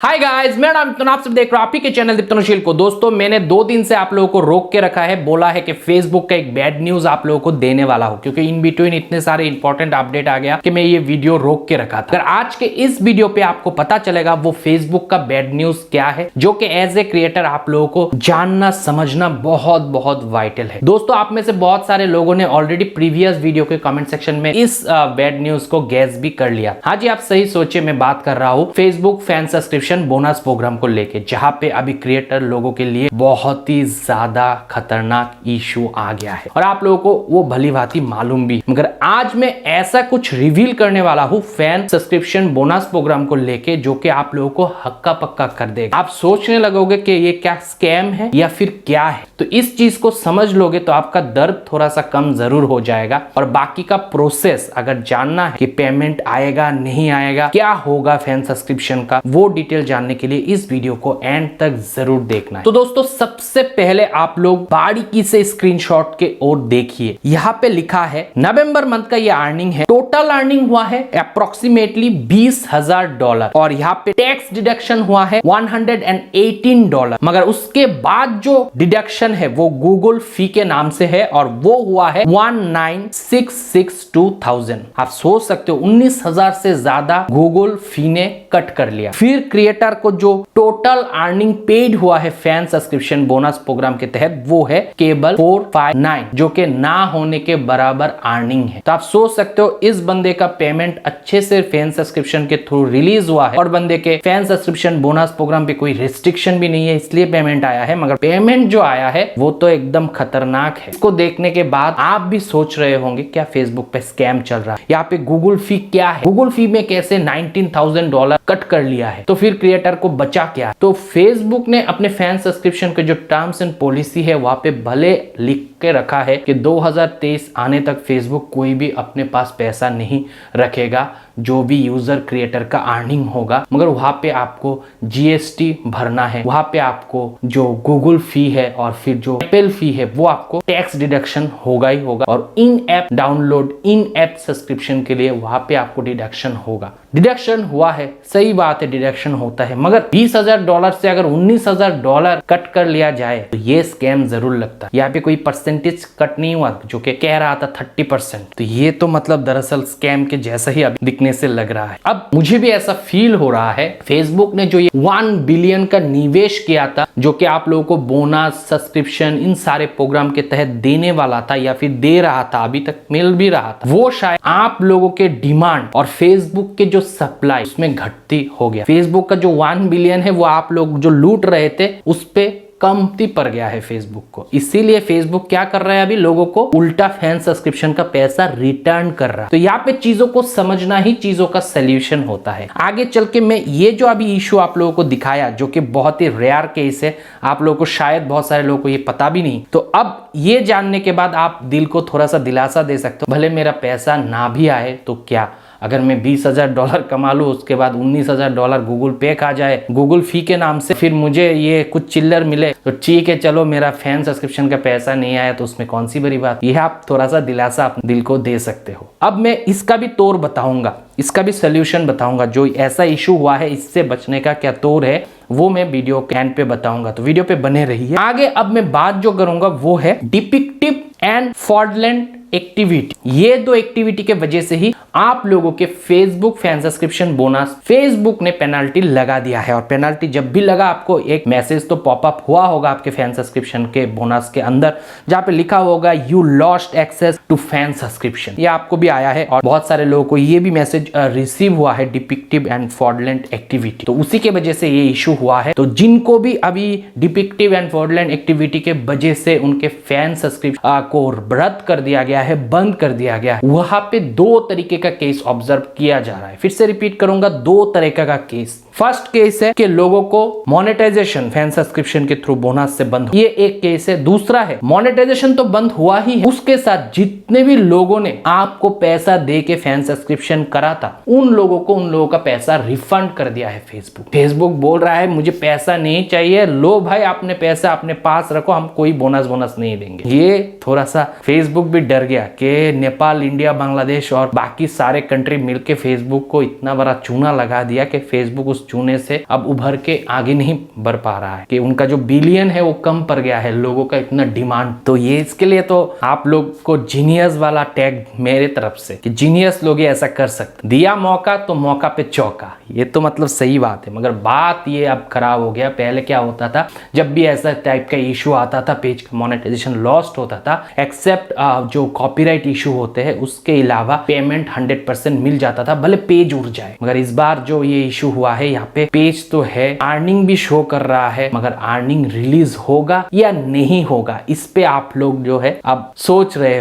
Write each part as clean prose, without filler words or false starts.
Hi guys, मैं नाम तो आप सब देख रहे हो आप ही के चैनल दीप्तनुशील को। दोस्तों, मैंने 2 दिन से आप लोगों को रोक के रखा है, बोला है कि फेसबुक का एक बैड न्यूज आप लोगों को देने वाला हूं, क्योंकि इन बिटवीन इतने सारे इंपॉर्टेंट अपडेट आ गया कि मैं ये वीडियो रोक के रखा था। अगर आज के इस वीडियो पे आपको पता चलेगा वो फेसबुक का बैड न्यूज क्या है, जो कि एज ए क्रिएटर आप लोगों को जानना समझना बहुत बहुत वाइटल है। दोस्तों, आप में से बहुत सारे लोगों ने ऑलरेडी प्रीवियस वीडियो के कमेंट सेक्शन में इस बैड न्यूज को गैस भी कर लिया। हाँ जी, आप सही सोचे, मैं बात कर रहा हूँ Facebook fan subscription bonus program को लेके, जहां पे अभी क्रिएटर लोगों के लिए बहुत ही ज्यादा खतरनाक इशू आ गया है और आप लोगों को वो भली भांति मालूम भी। मगर आज मैं ऐसा कुछ रिवील करने वाला हूं फैन सब्सक्रिप्शन बोनस प्रोग्राम को लेके, जो कि आप लोगों को हक्का पक्का कर देगा। आप सोचने लगोगे कि ये क्या स्कैम है या फिर क्या है, तो इस चीज को समझ लोगे तो आपका दर्द थोड़ा सा कम जरूर हो जाएगा। और बाकी का प्रोसेस अगर जानना है कि पेमेंट आएगा नहीं आएगा, क्या होगा फैन सब्सक्रिप्शन का, वो डिटेल जानने के लिए इस वीडियो को एंड तक जरूर देखना है। तो दोस्तों, सबसे पहले आप लोग बारीकी से स्क्रीनशॉट के ओर देखिए। यहाँ पे लिखा है नवंबर मंथ का ये अर्निंग है, टोटल अर्निंग हुआ है अप्रोक्सीमेटली $20,000 और यहाँ पे टैक्स डिडक्शन हुआ है $118। मगर उसके बाद जो डिडक्शन है वो गूगल फी के नाम से है और वो हुआ है 19,662,000। आप सोच सकते हो 19,000 से ज्यादा गूगल फी ने कट कर लिया। फिर क्रिएटर को जो टोटल अर्निंग पेड हुआ है फैन सब्सक्रिप्शन बोनस प्रोग्राम के तहत, वो है केवल 459, जो कि ना होने के बराबर अर्निंग है। तो आप सोच सकते हो इस बंदे का पेमेंट अच्छे से फैन सब्सक्रिप्शन के थ्रू रिलीज हुआ है और बंदे के फैन सब्सक्रिप्शन बोनस प्रोग्राम पे कोई रिस्ट्रिक्शन भी नहीं है, इसलिए पेमेंट आया है। मगर पेमेंट जो आया है वो तो एकदम खतरनाक है। इसको देखने के बाद आप भी सोच रहे होंगे क्या फेसबुक पे स्कैम चल रहा है, यहाँ पे गूगल फी क्या है, गूगल फी में कैसे $19,000 कट कर लिया है, तो फिर क्रिएटर को बचा क्या। तो फेसबुक ने अपने फैन सब्सक्रिप्शन के जो टर्म्स एंड पॉलिसी है वहां पे भले लिख के रखा है कि 2023 आने तक फेसबुक कोई भी अपने पास पैसा नहीं रखेगा जो भी यूजर क्रिएटर का अर्निंग होगा, मगर वहां पे आपको जीएसटी भरना है, वहां पे आपको जो गूगल फी है और फिर जो एप्पल फी है वो आपको टैक्स डिडक्शन होगा ही होगा। और इन ऐप डाउनलोड, इन ऐप सब्सक्रिप्शन के लिए वहां पे आपको डिडक्शन होगा। डिडक्शन हुआ है, सही बात है, डिडक्शन होता है, मगर $20,000 से अगर $19,000 कट कर लिया जाए तो ये स्कैम जरूर लगता है। यहाँ पे कोई परसेंटेज कट नहीं हुआ जो कि कह रहा था 30%, तो ये तो मतलब दरअसल स्कैम के जैसा ही अभी दिखने से लग रहा है। अब मुझे भी ऐसा फील हो रहा है फेसबुक ने जो ये 1 बिलियन का निवेश किया था, जो कि आप लोगों को बोनस सब्सक्रिप्शन इन सारे प्रोग्राम के तहत देने वाला था या फिर दे रहा था, अभी तक मिल भी रहा था, वो शायद आप लोगों के डिमांड और फेसबुक के जो सप्लाई उसमें घटती हो गया। फेसबुक का जो 1 बिलियन है वो आप लोग जो लूट रहे थे उस पे कमती पड़ गया है फेसबुक को। इसीलिए फेसबुक क्या कर रहा है, अभी लोगों को उल्टा फैन सब्सक्रिप्शन का पैसा रिटर्न कर रहा है। तो यहाँ पे चीजों को समझना ही चीजों का सलूशन होता है। आगे चल के मैं ये जो अभी इशू आप लोगों को दिखाया, जो कि बहुत ही रेयर केस है, आप लोगों को शायद बहुत सारे लोगों को ये पता भी नहीं, तो अब ये जानने के बाद आप दिल को थोड़ा सा दिलासा दे सकते हो, भले मेरा पैसा ना भी आए तो क्या, अगर मैं $20,000 कमा लूँ, उसके बाद $19,000 गूगल पे का जाए गूगल फी के नाम से, फिर मुझे ये कुछ चिल्लर मिले तो ठीक है, चलो मेरा फैन सब्सक्रिप्शन का पैसा नहीं आया तो उसमें कौन सी बड़ी बात। यह आप थोड़ा सा दिलासा अपने दिल को दे सकते हो। अब मैं इसका भी तौर बताऊंगा, इसका भी सोल्यूशन बताऊंगा, जो ऐसा इशू हुआ है इससे बचने का क्या तौर है वो मैं वीडियो के एंड पे बताऊंगा, तो वीडियो पे बने रहिए। आगे अब मैं बात जो करूंगा वो है डिपिक्टिव एंड फ्रॉडलेंट एक्टिविटी। ये 2 एक्टिविटी के वजह से ही आप लोगों के Facebook fan subscription bonus Facebook ने पेनल्टी लगा दिया है। और पेनल्टी जब भी लगा, आपको एक मैसेज तो पॉपअप हुआ होगा आपके फैन सब्सक्रिप्शन के बोनस के अंदर, जहां पे लिखा होगा you lost access to fan subscription. ये आपको भी आया है और बहुत सारे लोगों को ये भी मैसेज रिसीव हुआ है, डिपिक्टिव एंड फ्रॉडलेंट एक्टिविटी। तो उसी के वजह से ये इशू हुआ है। तो जिनको भी अभी डिपिक्टिव एंड फ्रॉडलेंट एक्टिविटी के वजह से उनके फैन सब्सक्रिप्शन को रद्द कर दिया गया है, बंद कर दिया गया है, वहां पे 2 तरीके का केस ऑब्जर्व किया जा रहा है। फिर से रिपीट करूंगा, 2 तरीके का केस। फर्स्ट केस है कि लोगों को मोनेटाइजेशन फैन सब्सक्रिप्शन के थ्रू बोनस से बंद, ये एक केस है। दूसरा है मोनेटाइजेशन तो बंद हुआ ही है, उसके साथ जितने भी लोगों ने आपको पैसा दे के फैन सब्सक्रिप्शन करा था उन लोगों का पैसा रिफंड कर दिया है फेसबुक। फेसबुक बोल रहा है मुझे पैसा नहीं चाहिए, लो भाई अपने पैसा अपने पास रखो, हम कोई बोनस नहीं देंगे। ये थोड़ा सा फेसबुक भी डर गया कि नेपाल, इंडिया, बांग्लादेश और बाकी सारे कंट्री मिलके फेसबुक को इतना बड़ा चूना लगा दिया कि फेसबुक उस चूने से अब उभर के आगे नहीं बढ़ पा रहा है, कि उनका जो बिलियन है वो कम पड़ गया है, लोगों का इतना डिमांड। तो ये इसके लिए तो आप लोग को जीनियस वाला टैग मेरे तरफ से, कि जीनियस लोग ऐसा कर सकते, दिया मौका तो मौका पे चौका। ये तो मतलब सही बात है, मगर बात ये अब खराब हो गया। पहले क्या होता था, जब भी ऐसा टाइप का इशू आता था, पेज का मोनेटाइजेशन लॉस्ट होता था, एक्सेप्ट जो कॉपीराइट इशू होते हैं उसके अलावा पेमेंट 100% मिल जाता था, भले पेज उड़ जाए। मगर इस बार जो ये इशू हुआ है, यहाँ पे पेज तो है, अर्निंग भी शो कर रहा है, मगर अर्निंग रिलीज होगा या नहीं होगा, इस पे आप लोग जो है अब सोच रहे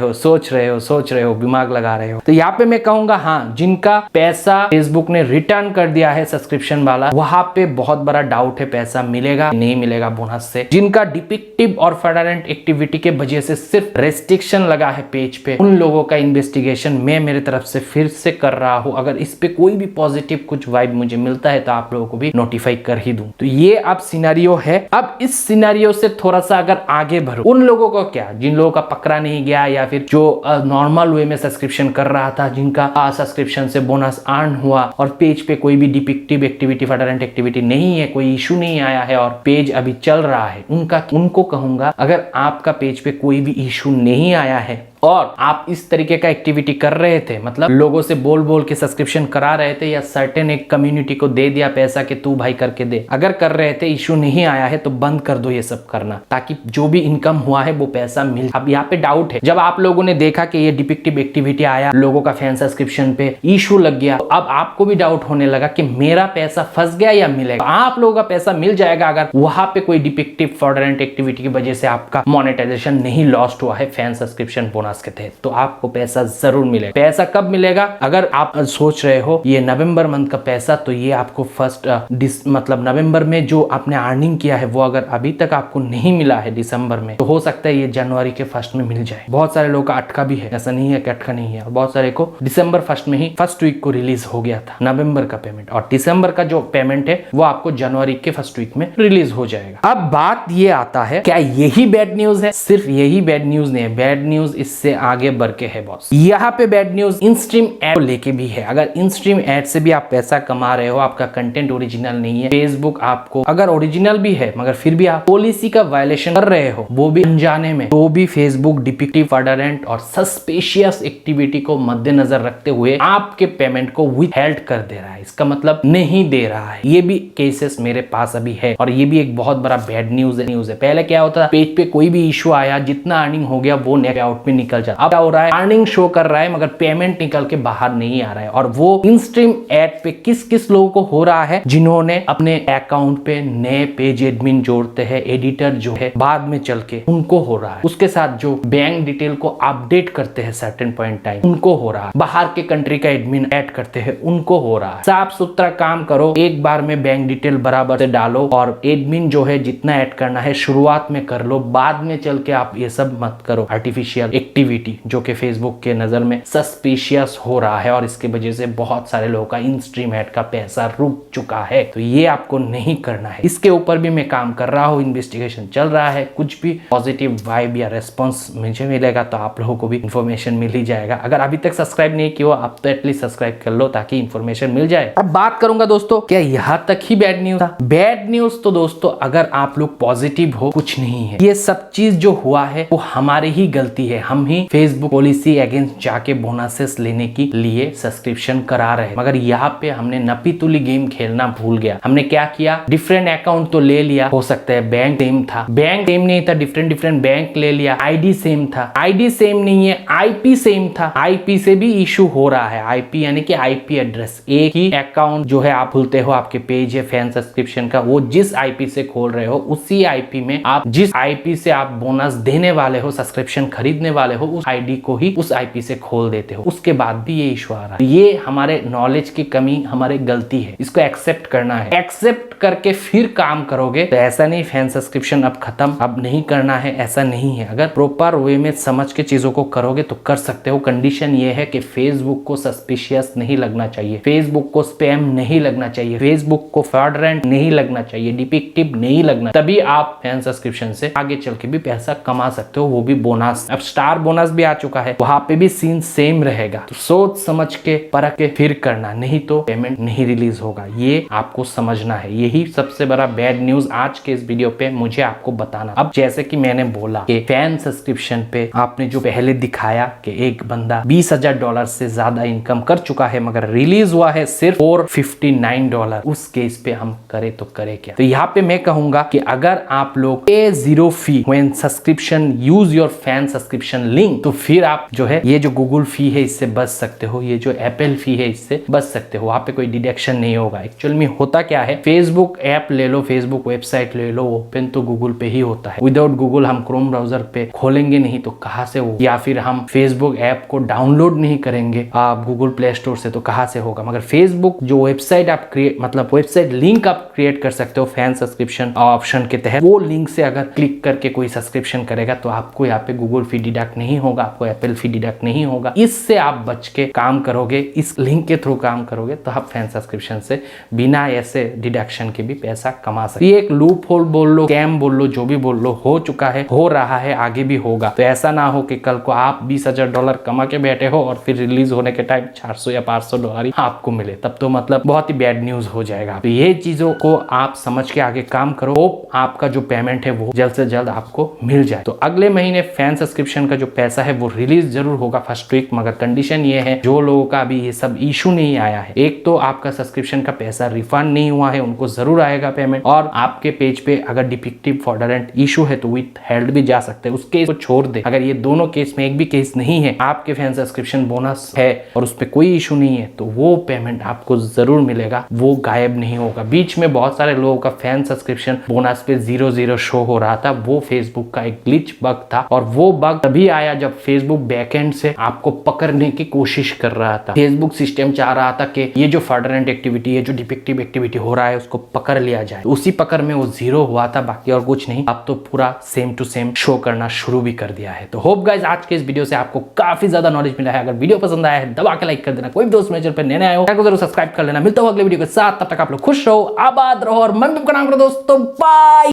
हो, दिमाग लगा रहे हो। तो यहाँ पे मैं कहूंगा, हाँ, जिनका पैसा फेसबुक ने रिटर्न कर दिया है सब्सक्रिप्शन वाला, वहां पे बहुत बड़ा डाउट है पैसा मिलेगा नहीं मिलेगा बोनस से। जिनका डिपिक्टिव और फ्रॉडुलेंट एक्टिविटी के वजह से सिर्फ रेस्ट्रिक्शन लगा है पेज पे, उन लोगों का इन्वेस्टिगेशन मैं मेरे तरफ से फिर से कर रहा हूं। अगर इस पे कोई भी पॉजिटिव कुछ वाइब मुझे मिलता है तो आप लोगों को भी नोटिफाई कर ही दूं। तो ये अब सिनेरियो है। अब इस सिनेरियो से थोड़ा सा अगर आगे बढ़ो, उन लोगों को क्या, जिन लोगों का पकड़ा नहीं गया या फिर जो नॉर्मल वे में सब्सक्रिप्शन कर रहा था, जिनका सब्सक्रिप्शन से बोनस अर्न हुआ और पेज पे कोई भी डिपिक्टिव एक्टिविटी, फ्रॉडुलेंट एक्टिविटी नहीं है, कोई इशू नहीं आया है और पेज अभी चल रहा है, उनको कहूंगा, अगर आपका पेज पे कोई भी इशू नहीं आया है और आप इस तरीके का एक्टिविटी कर रहे थे, मतलब लोगों से बोल बोल के सब्सक्रिप्शन करा रहे थे या सर्टेन एक कम्युनिटी को दे दिया पैसा कि तू भाई करके दे, अगर कर रहे थे, इशू नहीं आया है तो बंद कर दो ये सब करना, ताकि जो भी इनकम हुआ है वो पैसा मिल। अब यहाँ पे डाउट है, जब आप लोगों ने देखा कि ये डिपिक्टिव एक्टिविटी आया, लोगों का फैन सब्सक्रिप्शन पे इशू लग गया, तो अब आपको भी डाउट होने लगा कि मेरा पैसा फंस गया या मिलेगा। आप लोगों का पैसा मिल जाएगा अगर वहां पे कोई डिपिक्टिव फ्रॉडुलेंट एक्टिविटी की वजह से आपका मोनेटाइजेशन नहीं लॉस्ट हुआ है फैन सब्सक्रिप्शन बोनस के तहत, तो आपको पैसा जरूर मिलेगा। पैसा कब मिलेगा, अगर आप सोच रहे हो ये नवंबर मंथ का पैसा, तो ये आपको फर्स्ट मतलब नवंबर में जो आपने अर्निंग किया है वो अगर अभी तक आपको नहीं मिला है दिसंबर में, तो हो सकता है ये जनवरी के फर्स्ट में मिल जाए। बहुत सारे लोगों का अटका भी है, ऐसा नहीं है कि अटका नहीं है, और बहुत सारे को दिसंबर फर्स्ट में ही फर्स्ट वीक को रिलीज हो गया था नवंबर का पेमेंट, और दिसंबर का जो पेमेंट है वो आपको जनवरी के फर्स्ट वीक में रिलीज हो जाएगा। अब बात ये आता है, क्या यही बैड न्यूज है? सिर्फ यही बैड न्यूज नहीं है, बैड न्यूज इससे आगे बढ़ के है बॉस। यहाँ पे bad news in stream add लेके भी है। अगर इन स्ट्रीम एड से भी आप पैसा कमा रहे हो, आपका कंटेंट ओरिजिनल नहीं है, फेसबुक आपको, अगर ओरिजिनल भी है मगर फिर भी आप पॉलिसी का वायलेशन कर रहे हो, वो भी अनजाने में, तो भी फेसबुक डिपिक्टिव, फ्रॉडुलेंट और सस्पिशियस एक्टिविटी को मद्देनजर रखते हुए आपके पेमेंट को विथहेल्ड कर दे रहा है। इसका मतलब नहीं दे रहा है। ये भी केसेस मेरे पास अभी है और ये भी एक बहुत बड़ा बैड न्यूज है। पहले क्या होता था, पेज पे कोई भी इशू आया, जितना अर्निंग हो गया वो नेट आउट में निकल जाता। अब क्या हो रहा है, अर्निंग शो कर रहा है मगर पेमेंट निकल के बाहर नहीं आ रहा है। और वो इन स्ट्रीम एड पे किस किस लोगों को हो रहा है, जिन्होंने अपने अकाउंट पे नए पेज एडमिन जोड़ते हैं, एडिटर जो है बाद में चल के, उनको हो रहा है। उसके साथ जो बैंक डिटेल को अपडेट करते हैं सर्टेन पॉइंट टाइम, उनको हो रहा है। बाहर के कंट्री का एडमिन ऐड करते हैं, उनको हो रहा है। साफ सुथरा काम करो, एक बार में बैंक डिटेल बराबर से डालो और एडमिन जो है जितना ऐड करना है शुरुआत में कर लो, बाद में चल के आप ये सब मत करो आर्टिफिशियल एक्टिविटी, जो कि फेसबुक के नजर में सस्पिशियस हो रहा है और इसके वजह से बहुत सारे लोगों का इन स्ट्रीम एड का पैसा रुक चुका है। तो ये आपको नहीं करना है। इसके ऊपर भी मैं काम कर रहा हूँ, इन्वेस्टिगेशन चल रहा है। कुछ भी पॉजिटिव वाइब या रेस्पॉन्स मुझे मिलेगा तो आप लोगों को भी इंफॉर्मेशन मिल ही जाएगा। अगर अभी तक सब्सक्राइब नहीं किया आप तो एटलीस्ट सब्सक्राइब कर लो ताकि इंफॉर्मेशन मिल जाए। अब बात करूंगा दोस्तों, क्या यहाँ तक ही बैड न्यूज था? बैड न्यूज तो दोस्तों, अगर आप लोग पॉजिटिव हो, कुछ नहीं है। ये सब चीज जो हुआ है वो हमारी ही गलती है। हम ही फेसबुक पॉलिसी अगेंस्ट जाके बोनसेस लेने के लिए सब्सक्रिप्शन करा रहे हैं, मगर यहाँ पे हमने नपीतुली गेम खेलना भूल गया। हमने क्या किया, डिफरेंट अकाउंट तो ले लिया, हो सकता है बैंक सेम था, बैंक सेम नहीं था, डिफरेंट बैंक ले लिया, आईडी सेम था, आईडी सेम नहीं है, आईपी सेम था, आईपी से भी इशू हो रहा है। आईपी यानी कि आईपी एड्रेस, एक ही अकाउंट जो है आप खुलते हो, आपके पेज है फैन सब्सक्रिप्शन का, वो जिस आईपी से खोल रहे हो उसी आईपी में आप जिस आईपी से आप बोनस देने वाले हो, सब्सक्रिप्शन खरीदने वाले हो, उस आईडी को ही उस आईपी से खोल देते हो। उसके बाद भी ये इशू आ रहा है। ये हमारे नॉलेज की कमी, हमारी गलती है, इसको एक्सेप्ट करना है। एक्सेप्ट करके फिर काम करोगे तो ऐसा नहीं फैन सब्सक्रिप्शन अब खत्म, अब नहीं करना है, ऐसा नहीं है। अगर प्रॉपर वे में समझ के चीजों को करोगे तो कर सकते हो। कंडीशन ये है कि फेसबुक को सस्पिशियस नहीं लगना चाहिए, फेसबुक को स्पैम नहीं लगना चाहिए, फेसबुक को फ्रॉडलेंट नहीं लगना चाहिए, डिपिक्टिव नहीं लगना, तभी आप फैन सब्सक्रिप्शन से आगे चल के भी पैसा कमा सकते हो, वो भी बोनस। अब स्टार बोनस भी आ चुका है, वहां पे भी सीन सेम रहेगा। तो सोच समझ के परख के फिर करना, नहीं तो पेमेंट नहीं रिलीज होगा, ये आपको समझना है। यही सबसे बड़ा बैड न्यूज आज के इस वीडियो पे मुझे आपको बताना। अब जैसे कि मैंने बोला कि फैन सब्सक्रिप्शन पे आपने जो पहले दिखाया कि एक बंदा $20,000 से ज्यादा इनकम कर चुका है मगर रिलीज हुआ है सिर्फ $459, उस केस पे हम करे तो करे क्या। तो यहाँ पे मैं कहूंगा कि अगर आप लोग pay 0 fee when subscription use your fan subscription link, तो फिर आप जो है ये जो गूगल फी है इससे बच सकते हो, ये जो एप्पल फी है इससे बच सकते हो, वहां पे कोई डिडक्शन नहीं होगा। एक्चुअल में होता क्या है, फेसबुक ऐप ले लो, फेसबुक वेबसाइट ले लो, ओपन तो गूगल पे ही होता है। विदाउट गूगल हम क्रोम ब्राउजर पे खोलेंगे नहीं तो कहां से हो, या फिर हम फेसबुक ऐप को डाउनलोड नहीं करेंगे आप गूगल प्ले स्टोर से तो कहां से होगा। मगर फेसबुक जो वेबसाइट आप क्रिएट मतलब वेबसाइट लिंक आप क्रिएट कर सकते हो फैन सब्सक्रिप्शन ऑप्शन के तहत, वो लिंक से अगर क्लिक करके कोई सब्सक्रिप्शन करेगा तो आपको यहाँ पे गूगल फी डिडक्ट नहीं होगा, आपको एप्पल फी डिडक्ट नहीं होगा। इससे आप बच के काम करोगे, इस लिंक के थ्रू काम करोगे तो आप फैन सब्सक्रिप्शन से बिना ऐसे डिडक्शन के भी पैसा कमा सकते। ये एक लूप होल बोल लो, स्कैम बोल लो, जो भी बोल लो, हो चुका है, हो रहा है, आगे भी होगा। तो ऐसा ना हो कि कल को आप $20,000 कमा के बैठे हो और फिर रिलीज होने के टाइम $400 या $500 ही आपको मिले, तब तो मतलब बहुत ही बैड न्यूज हो जाएगा। तो ये चीजों को आप समझ के आगे काम करो, होप आपका जो पेमेंट है वो जल्द से जल्द आपको मिल जाए। तो अगले महीने फैन सब्सक्रिप्शन का जो पैसा है वो रिलीज जरूर होगा फर्स्ट वीक, मगर कंडीशन ये है जो लोगों का अभी ये सब इशू नहीं आया है, एक तो आपका सब्सक्रिप्शन का पैसा रिफंड नहीं हुआ है, उनको जरूर आएगा पेमेंट, और आपके पेज पे अगर डिपिक्टिव फ्रॉडलेंट इशू है तो विथ हेल्ड भी जा सकते हैं, उस केस को छोड़ दे। अगर ये दोनों केस में एक भी केस नहीं है, आपके फैन सब्सक्रिप्शन बोनस है और उस पर कोई इशू नहीं है, तो वो पेमेंट आपको जरूर मिलेगा, वो गायब नहीं होगा। बीच में बहुत सारे लोगों का फैन सब्सक्रिप्शन बोनस पे 0 शो हो रहा था, वो फेसबुक का एक ग्लिच बग था, और वो बग तभी आया जब फेसबुक बैकएंड से आपको पकड़ने की कोशिश कर रहा था। फेसबुक सिस्टम चाह रहा था कि ये जो फ्रॉडलेंट एक्टिविटी है, जो डिपिक्टिव एक्टिविटी हो रहा है, उसको पकड़ लिया जाए। उसी पकड़ में वो 0 हुआ था, बाकी और कुछ नहीं। अब तो पूरा सेम टू सेम शो करना शुरू भी कर दिया है। तो होप गाइस आज के इस वीडियो से आपको काफी ज्यादा नॉलेज मिला है। अगर वीडियो पसंद आया है दबा के लाइक कर देना, कोई भी दोस्त मेरे चैनल पर नए आए हो जरूर सब्सक्राइब कर लेना। मिलता हूं अगले वीडियो के साथ, तब तक आप लोग खुश रहो, आबाद रहो और मन में प्रणाम करो दोस्तों, बाय।